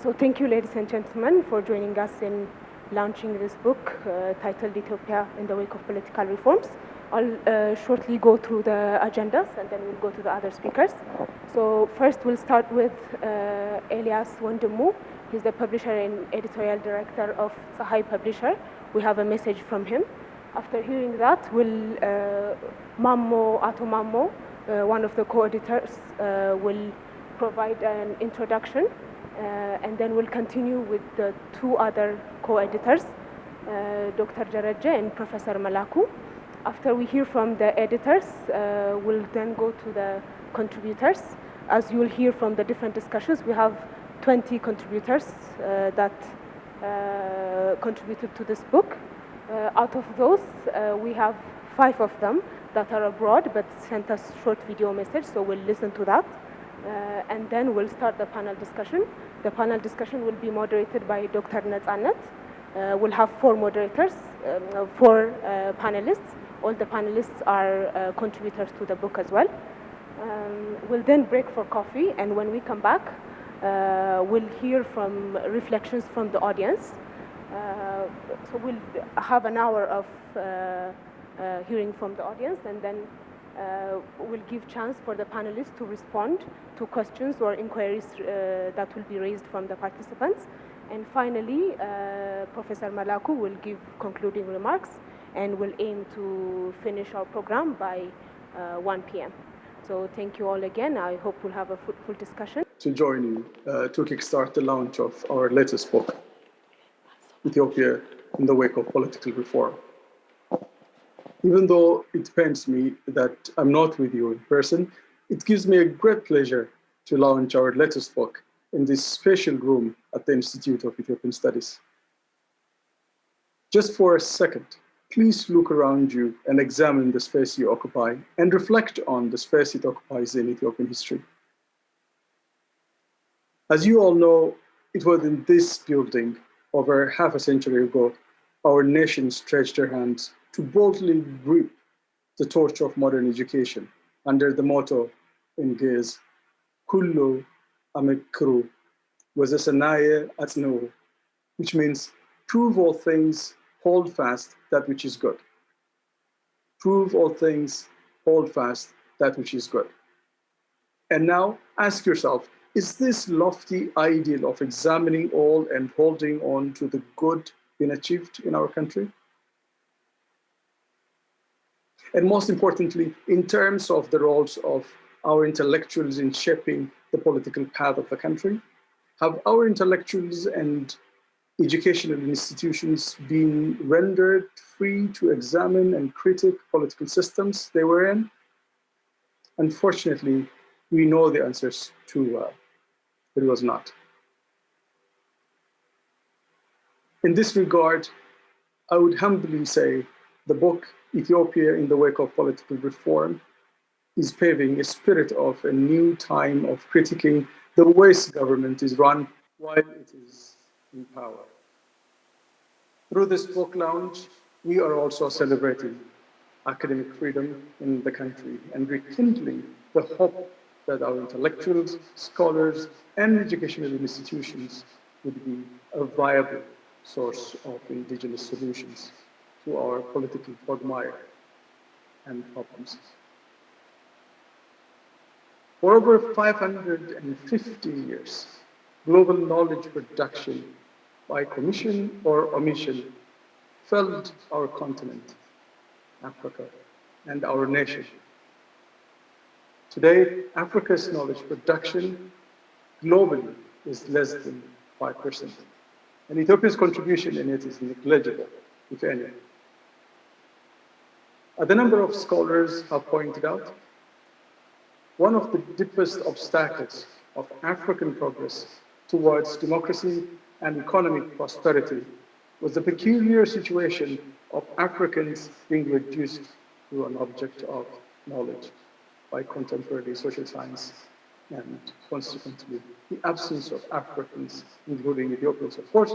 So thank you, ladies and gentlemen, for joining us in launching this book titled Ethiopia in the Wake of Political Reforms. I'll shortly go through the agendas and then we'll go to the other speakers. So first we'll start with Elias Wondimu. He's the publisher and editorial director of Sahai Publisher. We have a message from him. After hearing that, we'll Ato Mammo, one of the co-editors, will provide an introduction, and then we'll continue with the two other co-editors, Dr. Jareje and Professor Malaku. After we hear from the editors, we'll then go to the contributors. As you'll hear from the different discussions, we have 20 contributors that contributed to this book. Out of those, we have 5 of them that are abroad but sent us short video message, so we'll listen to that. And then we'll start the panel discussion. The panel discussion will be moderated by Dr. Netzanet. We'll have 4 moderators, 4 panelists. All the panelists are contributors to the book as well. We'll then break for coffee, and when we come back, we'll hear from reflections from the audience. So we'll have an hour of hearing from the audience, and then we'll give chance for the panelists to respond to questions or inquiries that will be raised from the participants. And finally, Professor Malaku will give concluding remarks and will aim to finish our program by 1 p.m. So thank you all again. I hope we'll have a fruitful discussion. To join you to kickstart the launch of our latest book, Ethiopia in the Wake of Political Reform. Even though it pains me that I'm not with you in person, it gives me a great pleasure to launch our latest book in this special room at the Institute of Ethiopian Studies. Just for a second, please look around you and examine the space you occupy and reflect on the space it occupies in Ethiopian history. As you all know, it was in this building over half a century ago, our nation stretched her hands to boldly grip the torch of modern education under the motto in Ge'ez, Kullu Amikru, Wazasanaye Atznu, which means prove all things, hold fast that which is good. Prove all things, hold fast that which is good. And now ask yourself, is this lofty ideal of examining all and holding on to the good been achieved in our country? And most importantly, in terms of the roles of our intellectuals in shaping the political path of the country, have our intellectuals and educational institutions been rendered free to examine and critique political systems they were in? Unfortunately, we know the answers too well. It was not. In this regard, I would humbly say the book, Ethiopia in the Wake of Political Reform, is paving a spirit of a new time of critiquing the ways government is run while it is in power. Through this book launch, we are also celebrating academic freedom in the country and rekindling the hope that our intellectuals, scholars, and educational institutions would be a viable source of indigenous solutions to our political quagmire and problems. For over 550 years, global knowledge production by commission or omission filled our continent, Africa, and our nation. Today, Africa's knowledge production globally is less than 5%. And Ethiopia's contribution in it is negligible, if any. As a number of scholars have pointed out, one of the deepest obstacles of African progress towards democracy and economic prosperity was the peculiar situation of Africans being reduced to an object of knowledge by contemporary social science, and consequently, the absence of Africans, including Ethiopians, of course,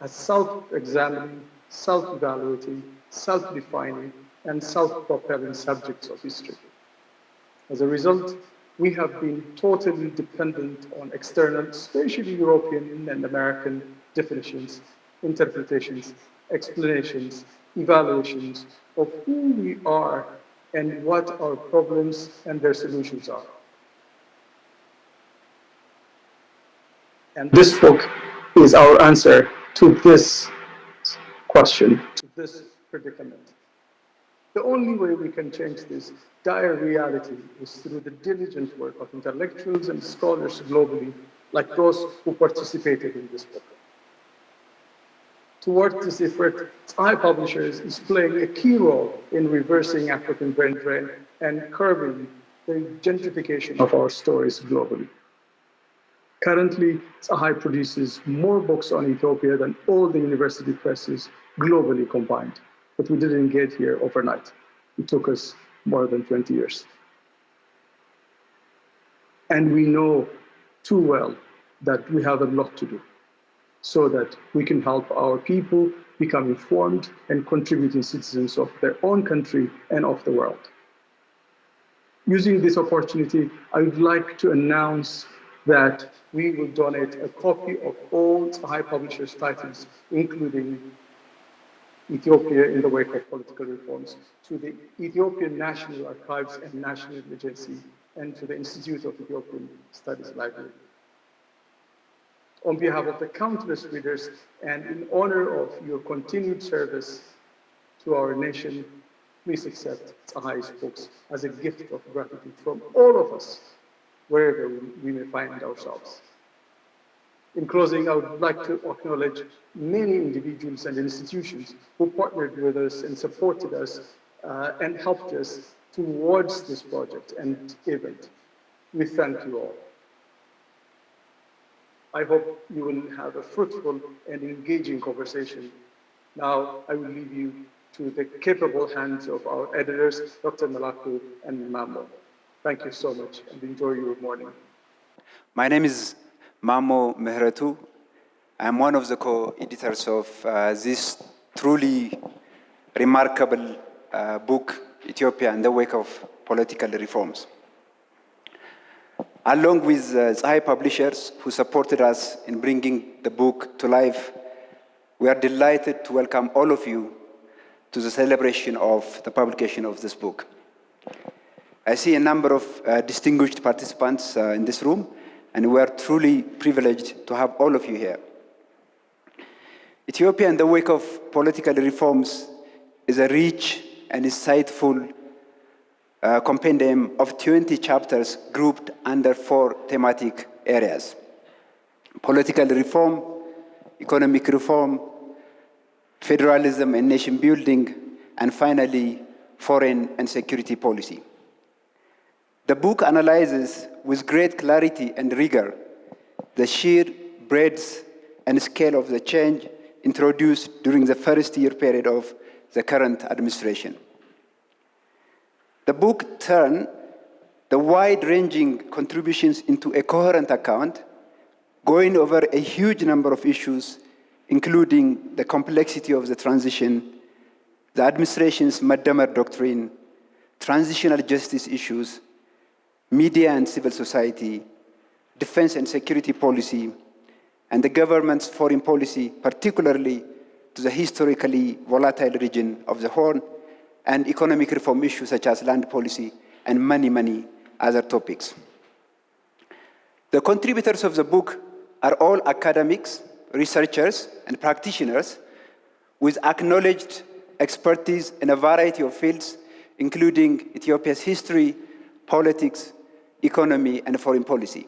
as self-examining, self-evaluating, self-defining, and self-propelling subjects of history. As a result, we have been totally dependent on external, especially European and American definitions, interpretations, explanations, evaluations of who we are and what our problems and their solutions are. And this book is our answer to this question, to this predicament. The only way we can change this dire reality is through the diligent work of intellectuals and scholars globally, like those who participated in this book. Towards this effort, Tzahai Publishers is playing a key role in reversing African brain drain and curbing the gentrification of our stories globally. Currently, Tzahai produces more books on Ethiopia than all the university presses globally combined. But we didn't get here overnight. It took us more than 20 years. And we know too well that we have a lot to do so that we can help our people become informed and contributing citizens of their own country and of the world. Using this opportunity, I would like to announce that we will donate a copy of all Tzahai Publishers titles, including Ethiopia in the Wake of Political Reforms, to the Ethiopian National Archives and National Agency, and to the Institute of Ethiopian Studies Library. On behalf of the countless readers and in honor of your continued service to our nation, please accept Tzahai's books as a gift of gratitude from all of us, wherever we may find ourselves. In closing, I would like to acknowledge many individuals and institutions who partnered with us and supported us and helped us towards this project and event. We thank you all. I hope you will have a fruitful and engaging conversation. Now, I will leave you to the capable hands of our editors, Dr. Malaku and Mamo. Thank you so much and enjoy your morning. My name is Mamo Mehretu. I'm one of the co-editors of this truly remarkable book, Ethiopia in the Wake of Political Reforms. Along with Tzahai Publishers, who supported us in bringing the book to life, we are delighted to welcome all of you to the celebration of the publication of this book. I see a number of distinguished participants in this room, and we are truly privileged to have all of you here. Ethiopia in the Wake of Political Reforms is a rich and insightful compendium of 20 chapters grouped under 4 thematic areas: political reform, economic reform, federalism and nation building, and finally, foreign and security policy. The book analyzes with great clarity and rigor the sheer breadth and scale of the change introduced during the first-year period of the current administration. The book turned the wide-ranging contributions into a coherent account, going over a huge number of issues, including the complexity of the transition, the administration's Maddamer doctrine, transitional justice issues, media and civil society, defense and security policy, and the government's foreign policy, particularly to the historically volatile region of the Horn, and economic reform issues such as land policy and many, many other topics. The contributors of the book are all academics, researchers, and practitioners with acknowledged expertise in a variety of fields, including Ethiopia's history, politics, economy, and foreign policy.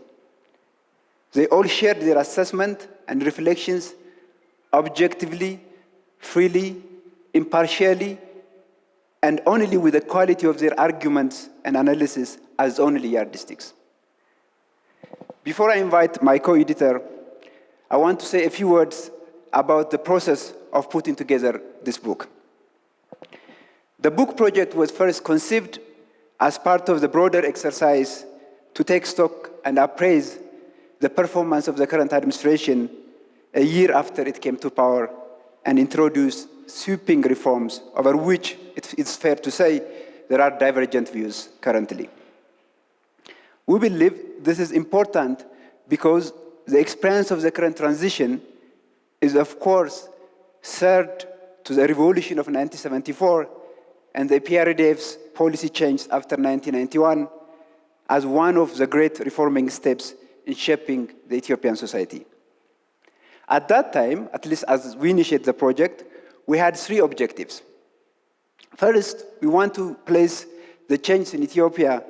They all shared their assessment and reflections objectively, freely, impartially, and only with the quality of their arguments and analysis as only yardsticks. Before I invite my co-editor, I want to say a few words about the process of putting together this book. The book project was first conceived as part of the broader exercise to take stock and appraise the performance of the current administration a year after it came to power and introduce sweeping reforms over which it's fair to say there are divergent views currently. We believe this is important because the experience of the current transition is, of course, third to the revolution of 1974 and the PRDF's policy change after 1991 as one of the great reforming steps in shaping the Ethiopian society. At that time, at least as we initiated the project, we had three objectives. First, we want to place the change in Ethiopia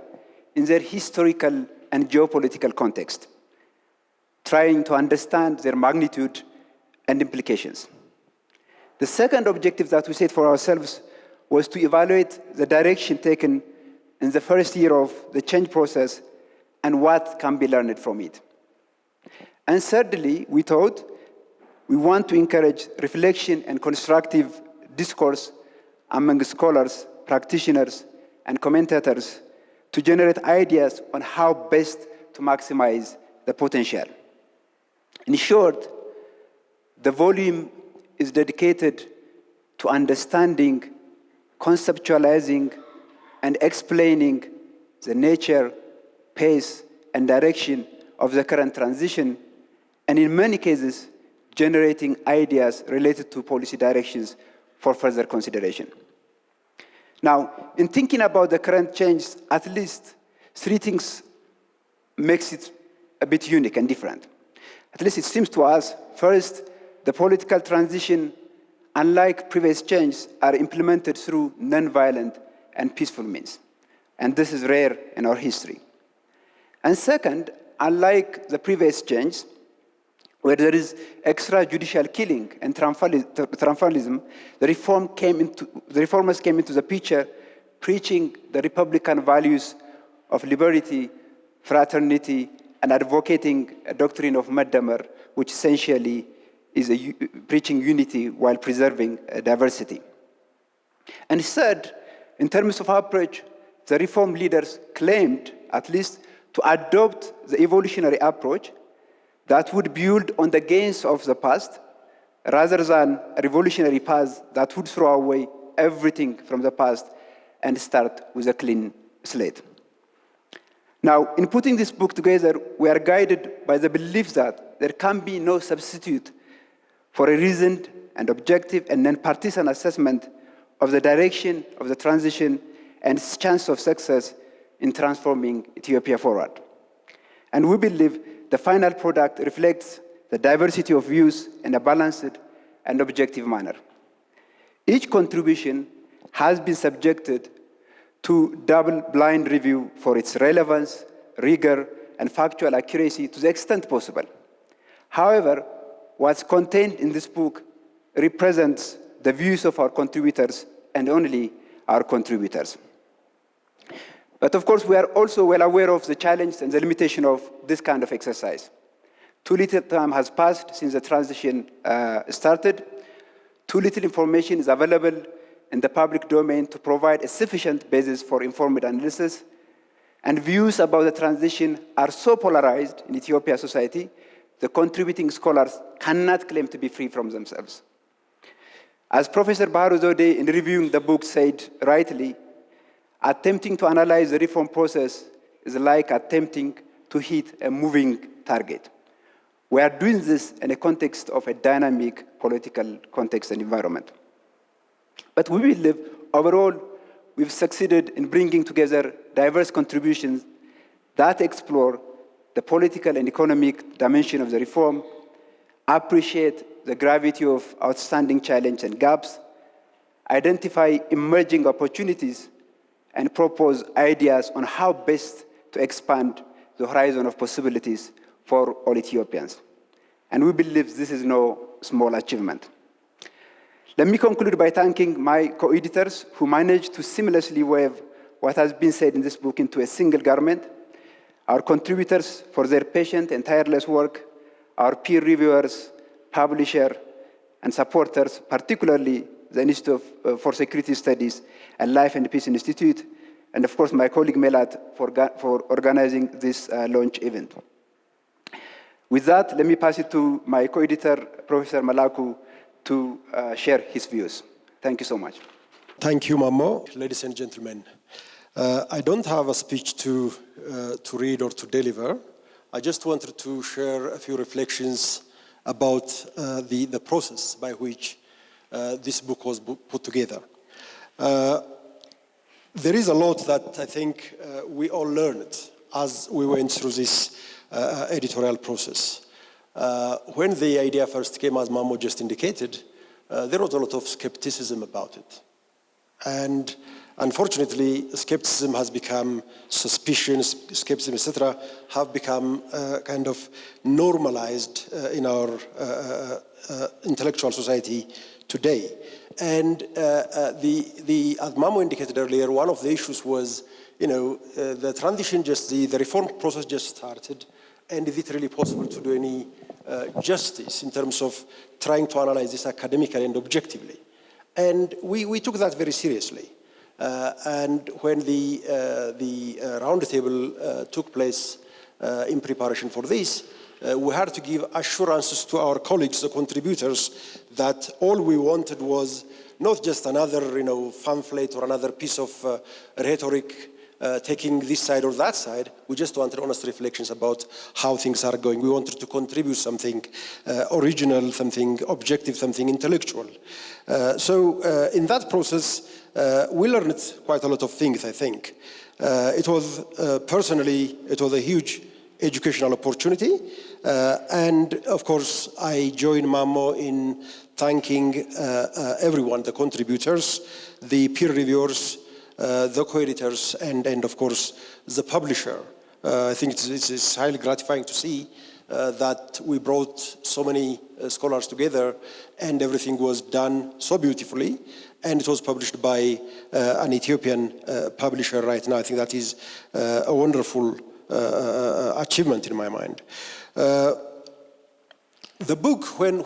in their historical and geopolitical context, trying to understand their magnitude and implications. The second objective that we set for ourselves was to evaluate the direction taken in the first year of the change process and what can be learned from it. And thirdly, we thought we want to encourage reflection and constructive discourse among scholars, practitioners, and commentators to generate ideas on how best to maximize the potential. In short, the volume is dedicated to understanding, conceptualizing, and explaining the nature, pace, and direction of the current transition, and in many cases, generating ideas related to policy directions for further consideration. Now, in thinking about the current change, at least three things makes it a bit unique and different. At least it seems to us, first, the political transition, unlike previous changes, are implemented through non-violent and peaceful means. And this is rare in our history. And second, unlike the previous change, where there is extrajudicial killing and triumphalism, the reformers came into the picture preaching the Republican values of liberty, fraternity, and advocating a doctrine of Maddamer, which essentially is preaching unity while preserving diversity. And third, in terms of approach, the reform leaders claimed, at least, to adopt the evolutionary approach that would build on the gains of the past, rather than a revolutionary path that would throw away everything from the past and start with a clean slate. Now, in putting this book together, we are guided by the belief that there can be no substitute for a reasoned and objective and non-partisan assessment of the direction of the transition and its chance of success in transforming Ethiopia forward. And we believe the final product reflects the diversity of views in a balanced and objective manner. Each contribution has been subjected to double-blind review for its relevance, rigor, and factual accuracy to the extent possible. However, what's contained in this book represents the views of our contributors and only our contributors. But of course, we are also well aware of the challenge and the limitation of this kind of exercise. Too little time has passed since the transition started. Too little information is available in the public domain to provide a sufficient basis for informed analysis. And views about the transition are so polarized in Ethiopian society, the contributing scholars cannot claim to be free from themselves. As Professor Baharu Zode, in reviewing the book, said rightly, attempting to analyze the reform process is like attempting to hit a moving target. We are doing this in a context of a dynamic political context and environment. But we believe, overall, we've succeeded in bringing together diverse contributions that explore the political and economic dimension of the reform, appreciate the gravity of outstanding challenges and gaps, identify emerging opportunities, and propose ideas on how best to expand the horizon of possibilities for all Ethiopians. And we believe this is no small achievement. Let me conclude by thanking my co-editors who managed to seamlessly weave what has been said in this book into a single garment, our contributors for their patient and tireless work, our peer reviewers, publishers, and supporters, particularly the Institute for Security Studies and Life and Peace Institute, and of course my colleague Melat for organizing this launch event. With that, let me pass it to my co-editor, Professor Malaku, to share his views. Thank you so much. Thank you, Mamo. Ladies and gentlemen, I don't have a speech to read or to deliver. I just wanted to share a few reflections about the process by which this book was put together. There is a lot that I think we all learned as we went through this editorial process. When the idea first came, as Mamo just indicated, there was a lot of skepticism about it. And unfortunately, skepticism has become suspicion, skepticism, etc., have become kind of normalized in our intellectual society today. And as Mamo indicated earlier, one of the issues was, the transition the reform process just started, and is it really possible to do any justice in terms of trying to analyze this academically and objectively? And we took that very seriously. And when the roundtable took place in preparation for this, we had to give assurances to our colleagues, the contributors, that all we wanted was not just another, pamphlet or another piece of rhetoric taking this side or that side. We just wanted honest reflections about how things are going. We wanted to contribute something original, something objective, something intellectual. So in that process, we learned quite a lot of things, I think. It was, personally, it was a huge educational opportunity. And of course, I join Mamo in thanking everyone, the contributors, the peer reviewers, the co-editors, and of course, the publisher. I think it's highly gratifying to see that we brought so many scholars together and everything was done so beautifully. And it was published by an Ethiopian publisher right now. I think that is a wonderful achievement in my mind. The book, when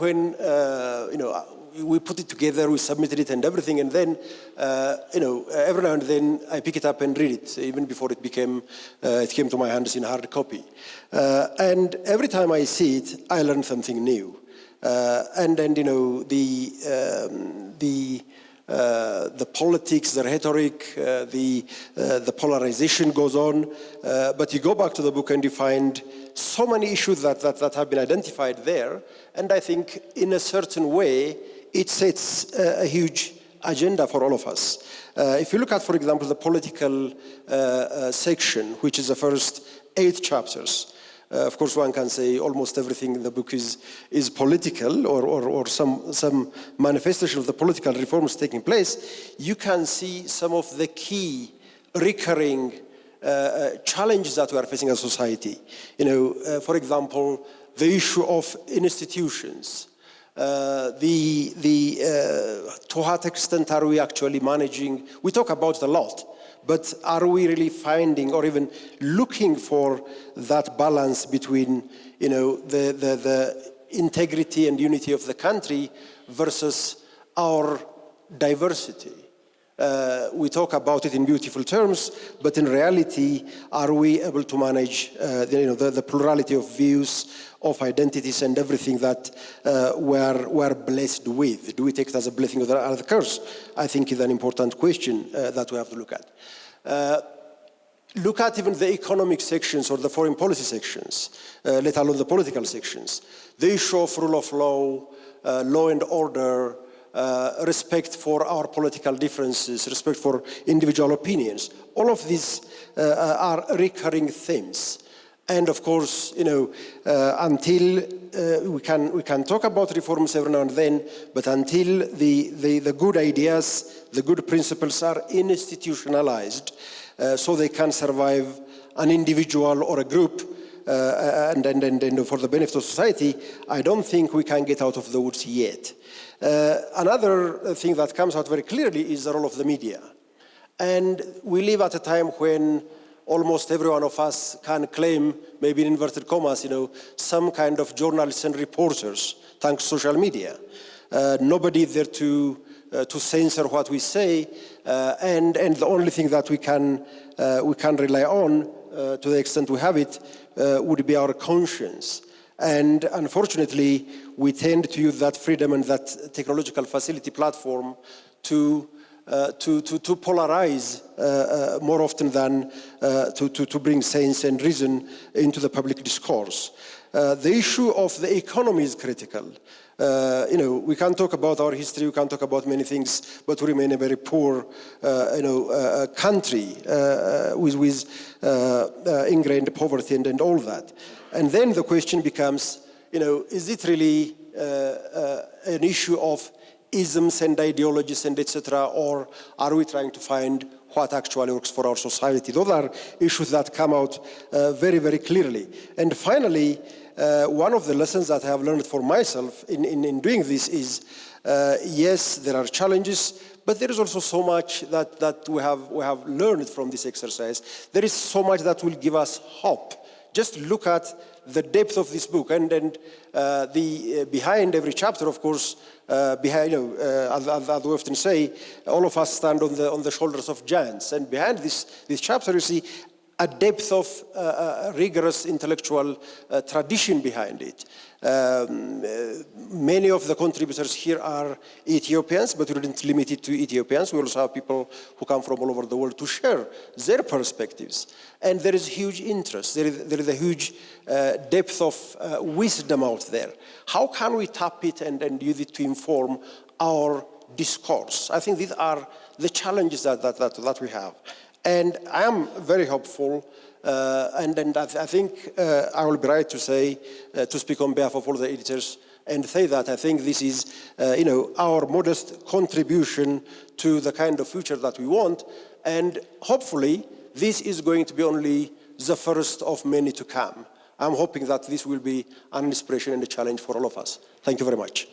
we put it together, we submitted it and everything, and then, every now and then I pick it up and read it, even before it came to my hands in hard copy. And every time I see it, I learn something new. And then, the politics, the rhetoric, the polarization goes on, but you go back to the book and you find so many issues that have been identified there, and I think in a certain way it sets a huge agenda for all of us. If you look at, for example, the political section, which is the first 8 chapters, of course, one can say almost everything in the book is political or some manifestation of the political reforms taking place. You can see some of the key recurring challenges that we are facing as a society. For example, the issue of institutions. To what extent are we actually managing? We talk about it a lot. But are we really finding or even looking for that balance between, the integrity and unity of the country versus our diversity? We talk about it in beautiful terms, but in reality, are we able to manage, the plurality of views, of identities, and everything that we're blessed with? Do we take it as a blessing or as a curse? I think is an important question that we have to look at. Look at even the economic sections or the foreign policy sections, let alone the political sections. The issue of rule of law, law and order, respect for our political differences, respect for individual opinions. All of these are recurring themes. And of course, until we can talk about reforms every now and then, but until the good ideas, the good principles are institutionalized, so they can survive an individual or a group, and for the benefit of society, I don't think we can get out of the woods yet. Another thing that comes out very clearly is the role of the media. And we live at a time when almost every one of us can claim, maybe in inverted commas, some kind of journalists and reporters, thanks to social media. Nobody is there to censor what we say, and the only thing that we can rely on, to the extent we have it, would be our conscience. And unfortunately, we tend to use that freedom and that technological facility platform to to polarize more often than to bring sense and reason into the public discourse. The issue of the economy is critical. We can't talk about our history, we can't talk about many things, but we remain a very poor, country with ingrained poverty and all that. And then the question becomes, is it really an issue of isms and ideologies and etc., or are we trying to find what actually works for our society? Those are issues that come out very, very clearly. And finally, one of the lessons that I have learned for myself in doing this is, yes, there are challenges, but there is also so much that we have learned from this exercise. There is so much that will give us hope. Just look at the depth of this book, and the behind every chapter, of course, as we often say, all of us stand on the shoulders of giants, and behind this chapter, you see a depth of rigorous intellectual tradition behind it. Many of the contributors here are Ethiopians, but we didn't limit it to Ethiopians. We also have people who come from all over the world to share their perspectives. And there is huge interest. There is a huge depth of wisdom out there. How can we tap it and use it to inform our discourse? I think these are the challenges that we have. And I am very hopeful, and I think I will be right to say, to speak on behalf of all the editors, and say that I think this is, our modest contribution to the kind of future that we want, and hopefully this is going to be only the first of many to come. I'm hoping that this will be an inspiration and a challenge for all of us. Thank you very much.